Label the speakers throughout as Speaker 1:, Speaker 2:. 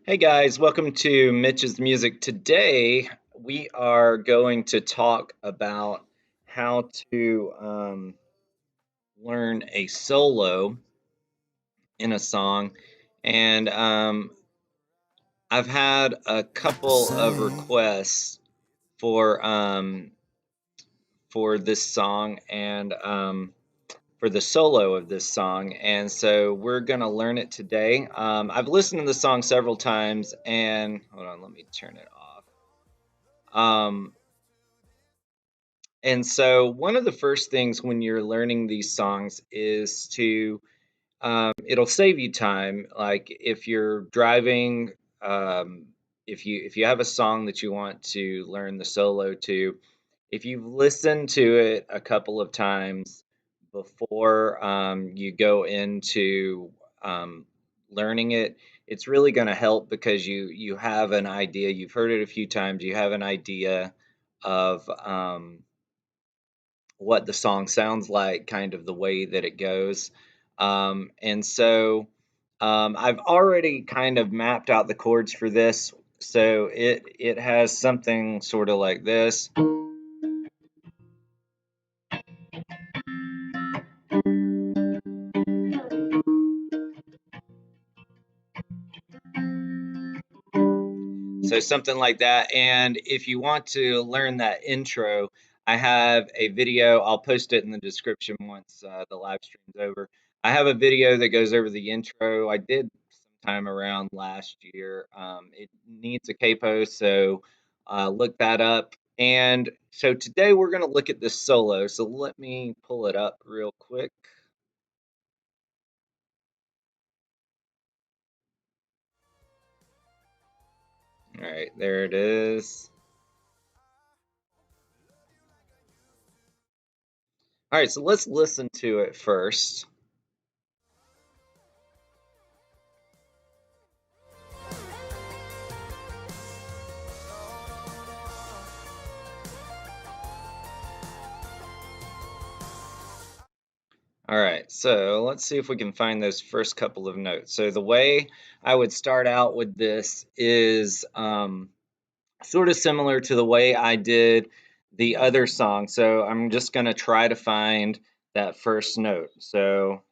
Speaker 1: Hey guys, welcome to Mitch's Music. Today we are going to talk about how to learn a solo in a song. And I've had a couple of requests for um, for this song and for the solo of this song. And so we're going to learn it today. I've listened to the song several times and hold on, let me turn it off. And so, one of the first things when you're learning these songs is to, it'll save you time. Like if you're driving, um, if you have a song that you want to learn the solo to, if you've listened to it a couple of times before you go into learning it, it's really going to help because you have an idea. You've heard it a few times. You have an idea of what the song sounds like, kind of the way that it goes. And so I've already kind of mapped out the chords for this. So it has something sort of like this. So something like that. And if you want to learn that intro, I have a video. I'll post it in the description once the live stream's over. I have a video that goes over the intro. I did sometime around last year. It needs a capo, so look that up. And so today we're going to look at this solo. So let me pull it up real quick. All right, there it is. All right, so let's listen to it first. All right, so let's see if we can find those first couple of notes. So the way I would start out with this is sort of similar to the way I did the other song. So I'm just going to try to find that first note. So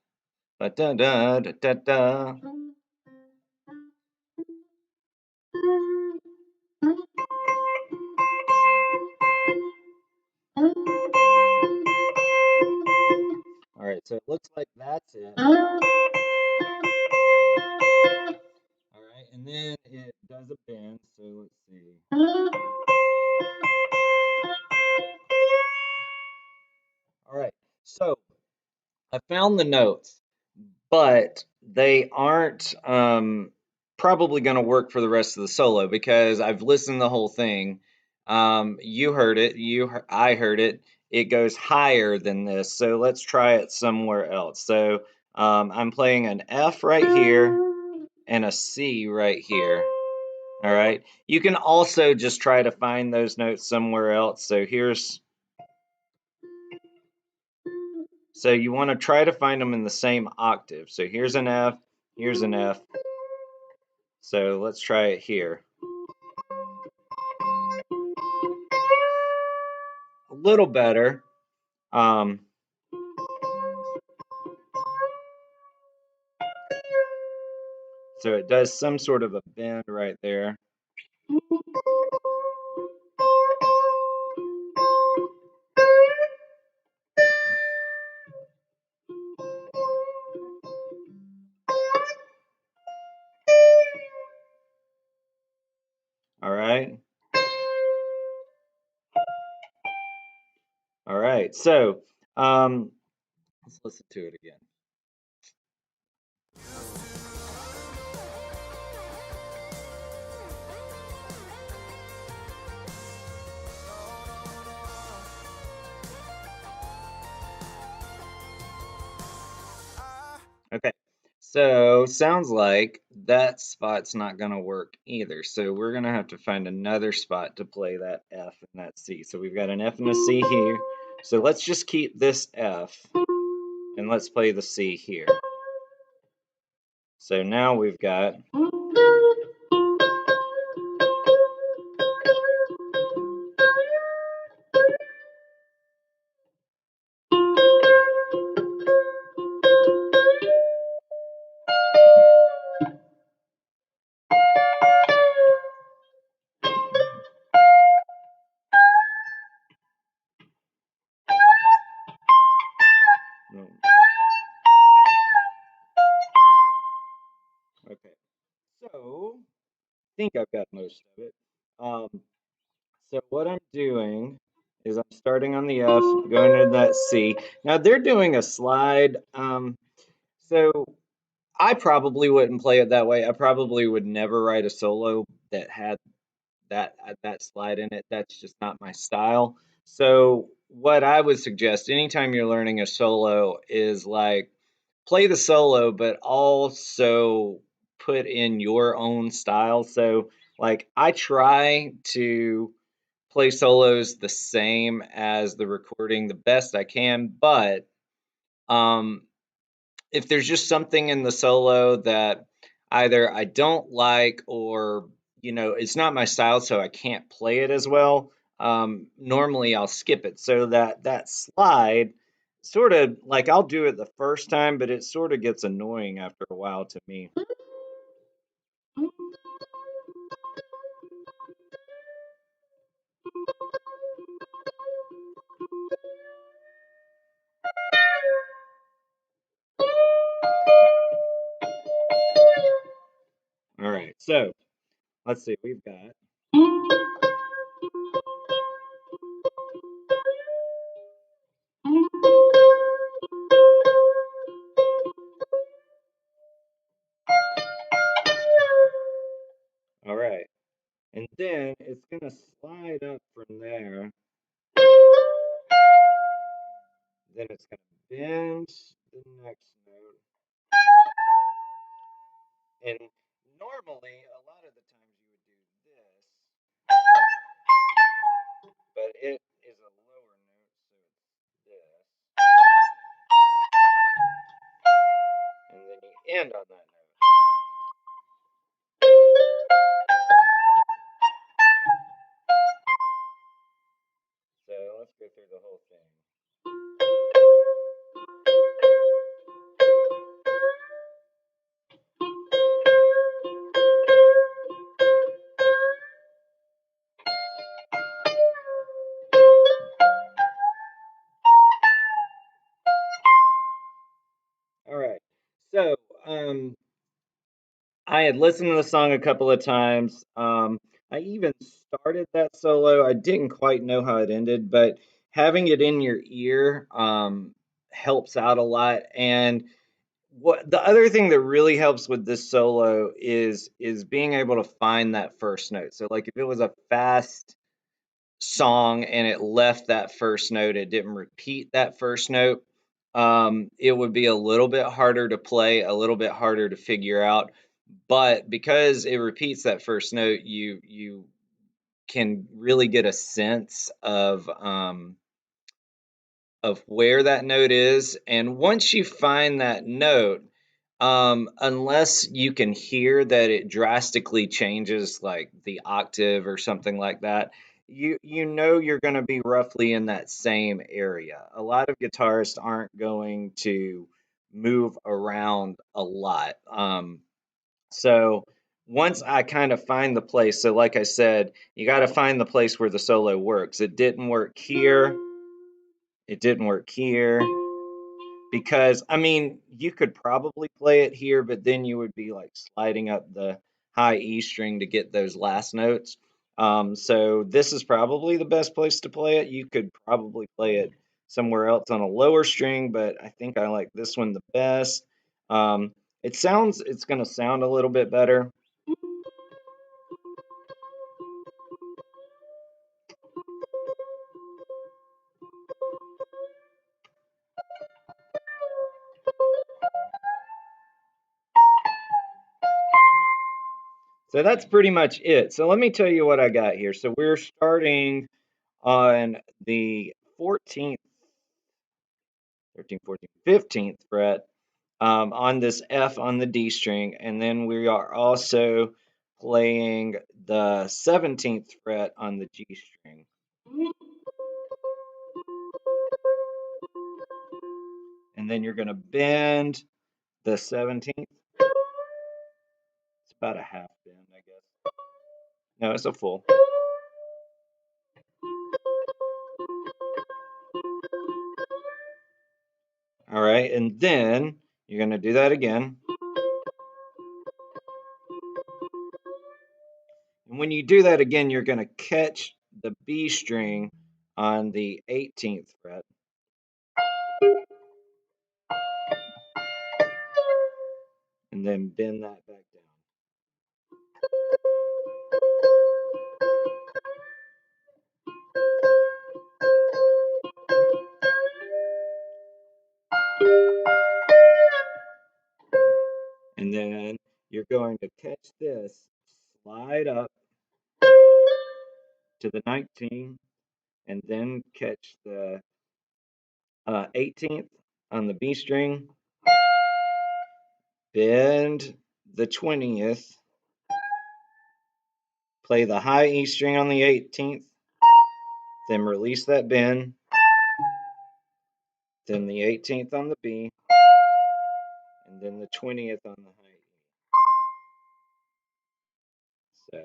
Speaker 1: da da da da da da. All right, so it looks like that's it. All right, and then it does a bend. So let's see. All right, so I found the notes, but they aren't probably going to work for the rest of the solo because I've listened to the whole thing. You heard it, I heard it. It goes higher than this, so let's try it somewhere else. So I'm playing an F right here and a C right here. All right. You can also just try to find those notes somewhere else. So you want to try to find them in the same octave. So here's an F, here's an F. So let's try it here. A little better. Um, so it does some sort of a bend right there. All right. All right. So let's listen to it again. Okay. So sounds like that spot's not going to work either. So we're going to have to find another spot to play that F and that C. So we've got an F and a C here. So let's just keep this F and let's play the C here. So now we've got Okay. So I think I've got most of it. Um, so what I'm doing is I'm starting on the F, going to that C. Now they're doing a slide. So I probably wouldn't play it that way. I probably would never write a solo that had that slide in it. That's just not my style. So what I would suggest anytime you're learning a solo is like play the solo, but also put in your own style. So like I try to play solos the same as the recording the best I can, but um if there's just something in the solo that either I don't like or it's not my style, so I can't play it as well. Normally I'll skip it. So that slide sort of like I'll do it the first time, but it sort of gets annoying after a while to me. All right, so let's see, we've got. All right, and then it's gonna slide up from there. Then it's gonna bend the next note. And normally, a lot of the times you would do this, but it is a lower note, so it's this. And then you end on that note. So let's go through the whole thing. All right. So I had listened to the song a couple of times. I even started that solo. I didn't quite know how it ended, but having it in your ear helps out a lot. And what the other thing that really helps with this solo is being able to find that first note. So like if it was a fast song and it left that first note, it didn't repeat that first note, it would be a little bit harder to play, a little bit harder to figure out. But because it repeats that first note, you can really get a sense of where that note is. And once you find that note, unless you can hear that it drastically changes, like the octave or something like that, you know you're going to be roughly in that same area. A lot of guitarists aren't going to move around a lot. So once I kind of find the place, so like I said, you got to find the place where the solo works. It didn't work here. It didn't work here because I mean, you could probably play it here, but then you would be like sliding up the high E string to get those last notes. So this is probably the best place to play it. You could probably play it somewhere else on a lower string, but I think I like this one the best. Um, it's going to sound a little bit better. So that's pretty much it. So let me tell you what I got here. So we're starting on the 14th, 13th, 14th, 15th fret on this F on the D string. And then we are also playing the 17th fret on the G string. And then you're going to bend the 17th. It's about a half bend, I guess. No, it's a full. All right. And then you're going to do that again. And when you do that again, you're going to catch the B string on the 18th fret. And then bend that back down. And then you're going to catch this, slide up to the 19th, and then catch the 18th on the B string, bend the 20th, play the high E string on the 18th, then release that bend, then the 18th on the B, and then the 20th on the high E. So,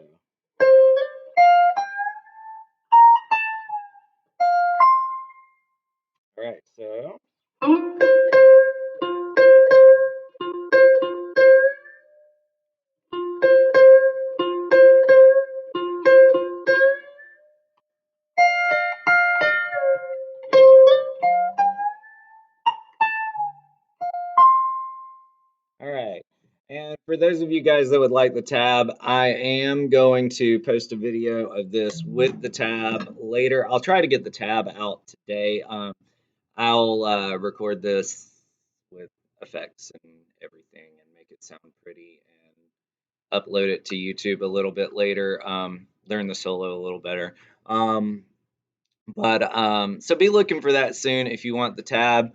Speaker 1: all right, so. All right. And for those of you guys that would like the tab, I am going to post a video of this with the tab later. I'll try to get the tab out today. I'll record this with effects and everything and make it sound pretty and upload it to YouTube a little bit later. Learn the solo a little better. So be looking for that soon if you want the tab.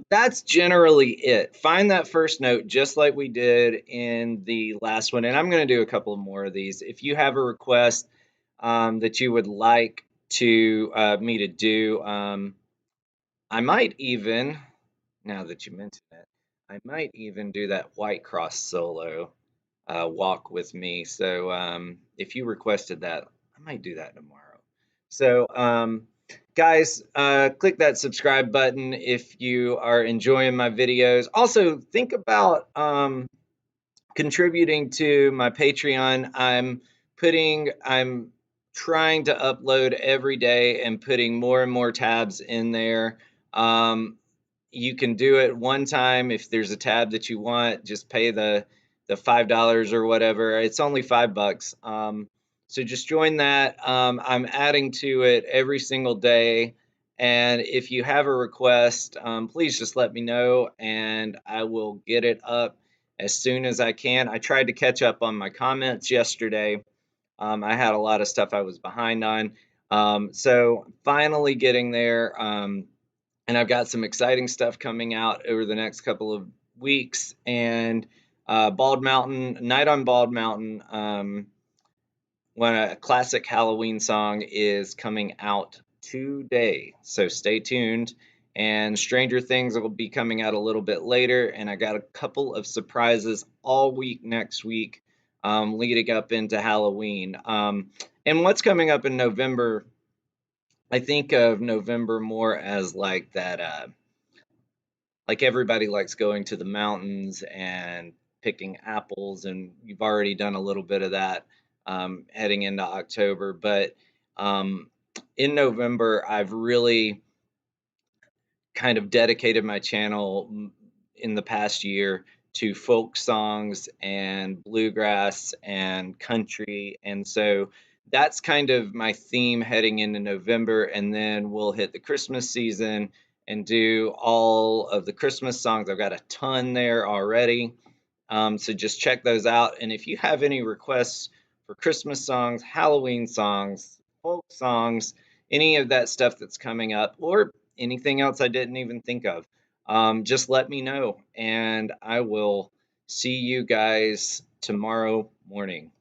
Speaker 1: That's generally it. Find that first note just like we did in the last one, and I'm going to do a couple more of these. If you have a request that you would like to me to do, I might even, now that you mention it, I might even do that White Cross solo, Walk With Me. So if you requested that, I might do that tomorrow. So guys, click that subscribe button if you are enjoying my videos. Also, think about contributing to my Patreon. I'm trying to upload every day and putting more and more tabs in there. You can do it one time. If there's a tab that you want, just pay the $5 or whatever. It's only $5. So just join that. I'm adding to it every single day. And if you have a request, please just let me know and I will get it up as soon as I can. I tried to catch up on my comments yesterday. I had a lot of stuff I was behind on. So finally getting there. And I've got some exciting stuff coming out over the next couple of weeks. And Bald Mountain, Night on Bald Mountain, when a classic Halloween song is coming out today. So stay tuned. And Stranger Things will be coming out a little bit later. And I got a couple of surprises all week next week leading up into Halloween. And what's coming up in November, I think of November more as like that, like everybody likes going to the mountains and picking apples, and you've already done a little bit of that heading into October. But in November, I've really kind of dedicated my channel in the past year to folk songs and bluegrass and country. And so that's kind of my theme heading into November. And then we'll hit the Christmas season and do all of the Christmas songs. I've got a ton there already. So just check those out. And if you have any requests for Christmas songs, Halloween songs, folk songs, any of that stuff that's coming up, or anything else I didn't even think of, just let me know. And I will see you guys tomorrow morning.